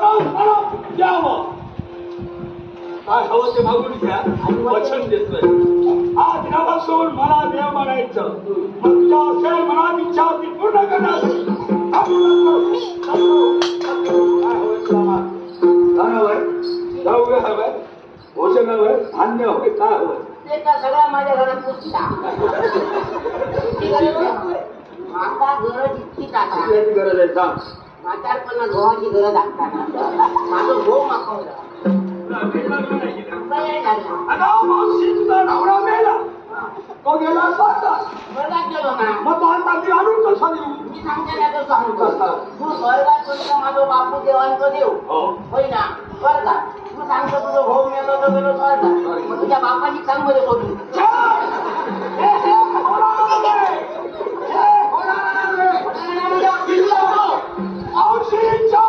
द्यावं काय हवं ते मागून घ्या वचन देतोय आज दिनापासून मला देव म्हणायचं मग तुझ्या असेल मनात इच्छा ती पूर्ण करण्यासाठी जाऊ हवंय भोजन हवंय धान्य हवंय काय हवंय ते का सगळ्या माझ्या घरात पुसता माझा गरज इतकी टाका गरज आहे सांग म्हातारपणा गव्हाची गरज असताना माझं गो मागवलं मावशी तुझा नवरा मेला तो गेला स्वर्गात गेलो ना मग तो आता मी आणून कसा देऊ मी सांगते ना तर सांगतो तू स्वर्गात तुझं माझं बापू देवांचं देव होय ना स्वर्गात तू सांगतो तुझं भाऊ मेलो तर गेलो स्वर्गात मग तुझ्या बापाची सांग मध्ये बोलू मावशीच्या